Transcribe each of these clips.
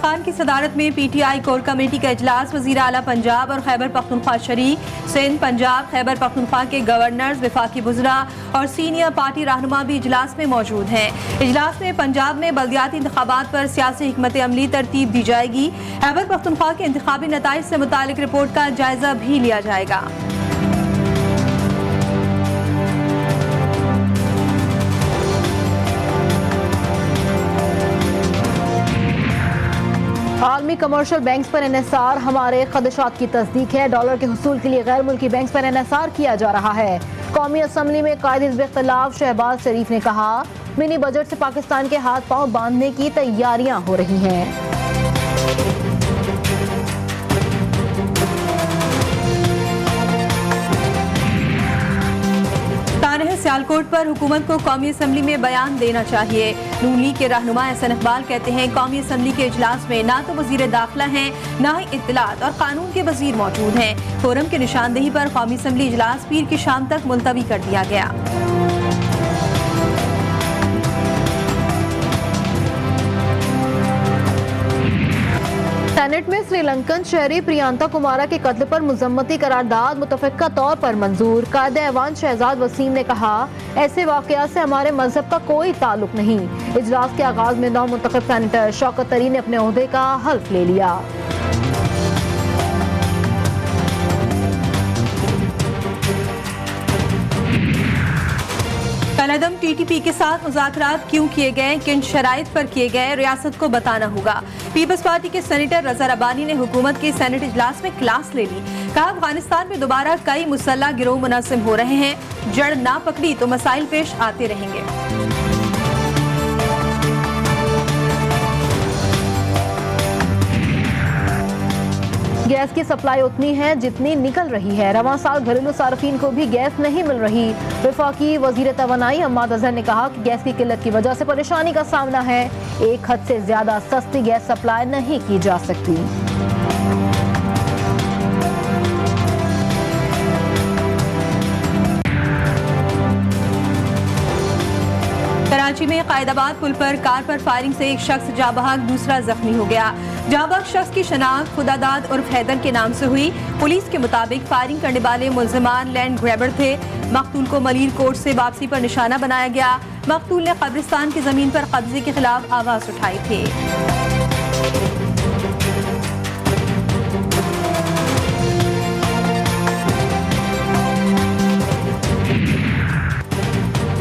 खान की सदारत में PTI कोर कमेटी का इजलास वजीर आला पंजाब और खैबर पख्तूनख्वा शरीक, सिंध, पंजाब, खैबर पख्तूनख्वा के गवर्नर्स, वफाकी वज़रा और सीनियर पार्टी रहनुमा भी इजलास में मौजूद हैं। इजलास में पंजाब में बल्दियाती इंतखाबात पर सियासी हिकमत अमली तरतीब दी जाएगी। खैबर पख्तूनख्वा के इंतखाबी नताइज से मुतालिक रिपोर्ट का जायजा भी लिया जाएगा। आलमी कमर्शियल बैंक्स पर NSR हमारे खदशात की तस्दीक है। डॉलर के हुसूल के लिए गैर मुल्की बैंक्स पर NSR किया जा रहा है। कौमी असम्बली में कायदे हिज़्ब इख्तिलाफ शहबाज शरीफ ने कहा, मिनी बजट से पाकिस्तान के हाथ पांव बांधने की तैयारियां हो रही हैं। सियालकोट पर हुकूमत को कौमी असम्बली में बयान देना चाहिए। नून लीग के रहनुमा एहसन इकबाल कहते हैं, कौमी असम्बली के इजलास में ना तो वजीर दाखिला हैं, ना ही इत्तलात और कानून के वजीर मौजूद हैं। फोरम की निशानदेही पर कौमी असम्बली इजलास पीर की शाम तक मुलतवी कर दिया गया। सेनेट में श्रीलंकन शहरी प्रियंका कुमारा के कत्ल पर मुजम्मती करारदाद मुतफ़क्का तौर पर मंजूर। कायदे ऐवान शहजाद वसीम ने कहा, ऐसे वाक़यात से हमारे मजहब का कोई ताल्लुक नहीं। इजलास के आगाज में नौ मुंतखब सेनेटर शौकत तरीन ने अपने ओहदे का हल्फ ले लिया। कलअदम TTP के साथ मुज़ाकरात क्यों किए गए, किन शराइत पर किए गए, रियासत को बताना होगा। पीपल्स पार्टी के सेनेटर रज़ा रब्बानी ने हुकूमत के सेनेट इजलास में क्लास ले ली। कहा, अफगानिस्तान में दोबारा कई मुसल्लह गिरोह मुनज़्ज़म हो रहे हैं, जड़ ना पकड़ी तो मसाइल पेश आते रहेंगे। गैस की सप्लाई उतनी है जितनी निकल रही है। रवां साल घरेलू सार्फिन को भी गैस नहीं मिल रही। वफाकी वजीर तवानाई अम्माद अजहर ने कहा कि गैस की किल्लत की वजह से परेशानी का सामना है। एक हद से ज्यादा सस्ती गैस सप्लाई नहीं की जा सकती। कराची में कायदाबाद पुल पर कार पर फायरिंग से एक शख्स जाँ बहक, दूसरा जख्मी हो गया। जाँ बहक शख्स की शनाख्त खुदादाद उर्फ हैदर के नाम से हुई। पुलिस के मुताबिक फायरिंग करने वाले मुल्जिमान लैंड ग्रैबर थे। मकतूल को मलीर कोर्ट से वापसी पर निशाना बनाया गया। मकतूल ने कब्रिस्तान की जमीन पर कब्जे के खिलाफ आवाज उठाई थी।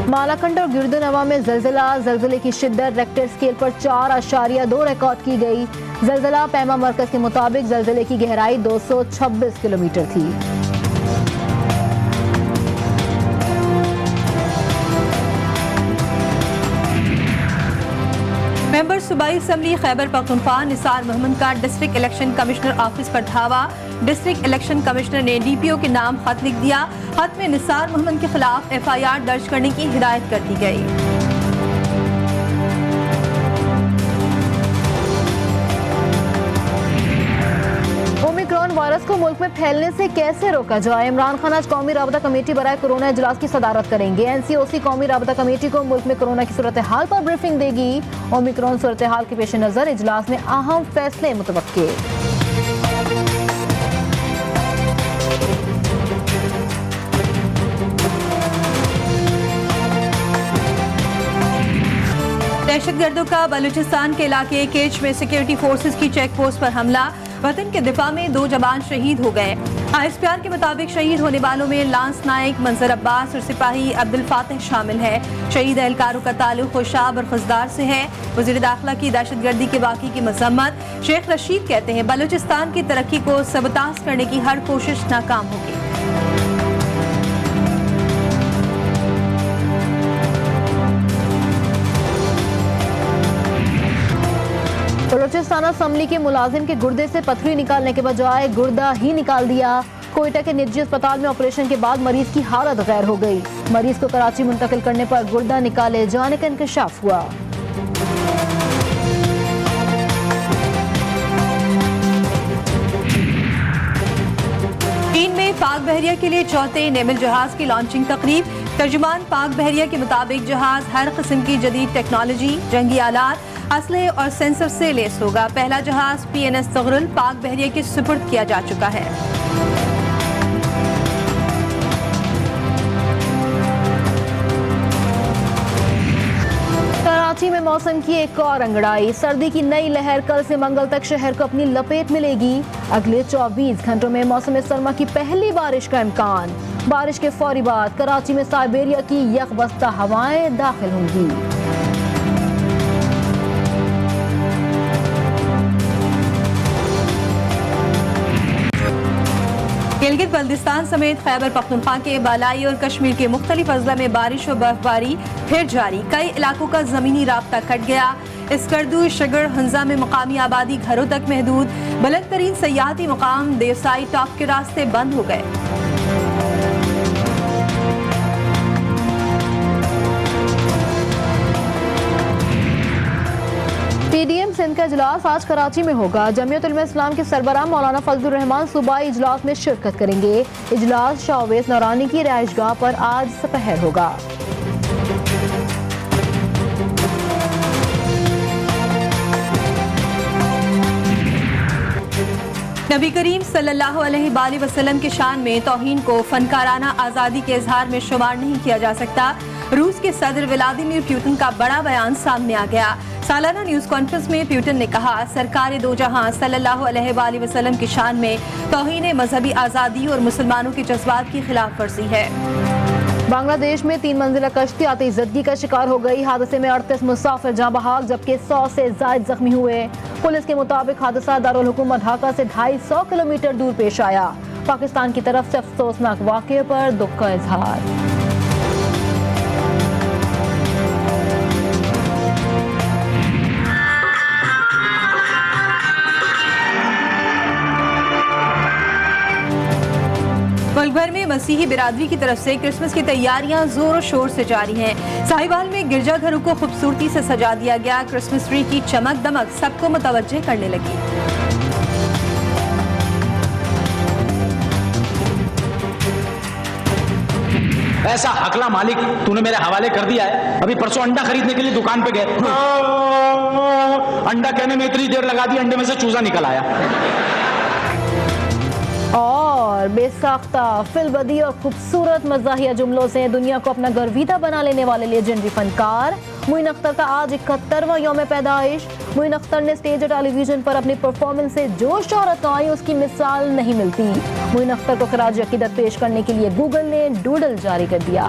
मालाकंड और गिरदुनवा में जलजिले की शिद्दत रेक्टर स्केल पर 4.2 रिकॉर्ड की गई। जलजिला पैमा मरकज के मुताबिक जलजिले की गहराई 226 किलोमीटर थी। मेंबर सूबाई असम्बली खैबर पख्तूनख्वा निसार मोहम्मद का डिस्ट्रिक्ट इलेक्शन कमिश्नर ऑफिस पर धावा। डिस्ट्रिक्ट इलेक्शन कमिश्नर ने DPO के नाम खत लिख दिया। खत में निसार मोहम्मद के खिलाफ FIR दर्ज करने की हिदायत कर दी गई। ओमिक्रॉन वायरस को मुल्क में फैलने से कैसे रोका जाए। इमरान खान आज कौमी राबता कमेटी बराए कोरोना इजलास की सदारत करेंगे। NCOC कौमी राबता कमेटी को मुल्क में कोरोना की सूरत हाल पर ब्रीफिंग देगी। ओमिक्रॉन सूरत हाल के पेश नजर इजलास में अहम फैसले मुतवक्के। दहशतगर्दों का बलूचिस्तान के इलाके केच में सिक्योरिटी फोर्सेस की चेक पोस्ट पर हमला। वतन के दिफा में 2 जवान शहीद हो गए। ISPR के मुताबिक शहीद होने वालों में लांस नायक मंजर अब्बास और सिपाही अब्दुल फातिह शामिल है। शहीद एहलकारों का ताल्लुक खुशाब और खुशदार से है। वज़ीर दाखिला की दहशतगर्दी के वाक़े की मजम्मत। शेख रशीद कहते हैं, बलूचिस्तान की तरक्की को सबतास करने की हर कोशिश नाकाम होगी। बलूचिस्तान असम्बली के मुलाजिम के गुर्दे से पथरी निकालने के बजाय गुर्दा ही निकाल दिया। कोयटा के निजी अस्पताल में ऑपरेशन के बाद मरीज की हालत गैर हो गई। मरीज को कराची मुंतकिल करने पर गुर्दा निकाले जाने का इंकशाफ हुआ। चीन में पाक बहरिया के लिए चौथे नेवल जहाज की लॉन्चिंग तकरीब। तर्जुमान पाक बहरिया के मुताबिक जहाज हर किस्म की जदीद टेक्नोलॉजी, जंगी आलात, असलहे और सेंसर से लेस होगा। पहला जहाज PNS तगरुल पाक बहरिया के सुपुर्द किया जा चुका है। कराची में मौसम की एक और अंगड़ाई। सर्दी की नई लहर कल से मंगल तक शहर को अपनी लपेट में लेगी। अगले 24 घंटों में मौसम सरमा की पहली बारिश का इम्कान। बारिश के फौरी बाद कराची में साइबेरिया की यकबस्ता हवाएं दाखिल होंगी। गिलगित बल्दिस्तान समेत खैबर पख्तूनख्वा के बालाई और कश्मीर के मुख्तलिफ अजला में बारिश और बर्फबारी फिर जारी। कई इलाकों का जमीनी राब्ता कट गया। स्कर्दू, शगर, हंजा में मकामी आबादी घरों तक महदूद। बुलंद तरीन सयाहती मुकाम देवसाई टॉप के रास्ते बंद हो गए। PDM सिंध का इजलास आज कराची में होगा। जमीयत उलमा इस्लाम के सरबराह मौलाना फजलुर रहमान सूबाई इजलास में शिरकत करेंगे। इजलास शाह अवैस नौरानी की रिहाइशगाह पर आज सपहर होगा। नबी करीम सल्लल्लाहु अलैहि वसल्लम के शान में तौहीन को फनकाराना आज़ादी के इजहार में शुमार नहीं किया जा सकता। रूस के सदर व्लादिमीर पुतिन का बड़ा बयान सामने आ गया। सालाना न्यूज कॉन्फ्रेंस में पुतिन ने कहा, सरकार दो जहां सल्लल्लाहु अलैहि वसल्लम की शान में तौहीन मजहबी आज़ादी और मुसलमानों के जज्बात की खिलाफ वर्जी है। बांग्लादेश में 3 मंजिला कश्ती आतिशज़दगी का शिकार हो गई। हादसे में 38 मुसाफिर जाँ बहाल जबकि 100 से ज्यादा जख्मी हुए। पुलिस के मुताबिक हादसा दारुल हुकूमत ढाका से 250 किलोमीटर दूर पेश आया। पाकिस्तान की तरफ से अफसोसनाक वाक़े पर दुख का इजहार। मुल्क भर में मसीही बिरादरी की तरफ से क्रिसमस की तैयारियां जोर शोर से जारी हैं। साहिवाल में गिरजाघरों को खूबसूरती से सजा दिया गया। क्रिसमस ट्री की चमक दमक सबको मुतवज्जे करने लगी। ऐसा हकला मालिक तूने मेरे हवाले कर दिया है। अभी परसों अंडा खरीदने के लिए दुकान पे गए, अंडा कहने में इतनी देर लगा दी, अंडे में से चूजा निकल आया। और बेसाख्ता फिल्बदी और खूबसूरत मज़ाहिया जुमलों से दुनिया को अपना गर्विदा बना लेने वाले लेजेंडरी फनकार मोइन अख्तर का आज 71वां यौम पैदाइश। मोइन अख्तर ने स्टेज और टेलीविजन पर अपनी परफॉर्मेंस से जो शोहरत आई उसकी मिसाल नहीं मिलती। मोइन अख्तर को खराज अकीदत पेश करने के लिए गूगल ने डूडल जारी कर दिया।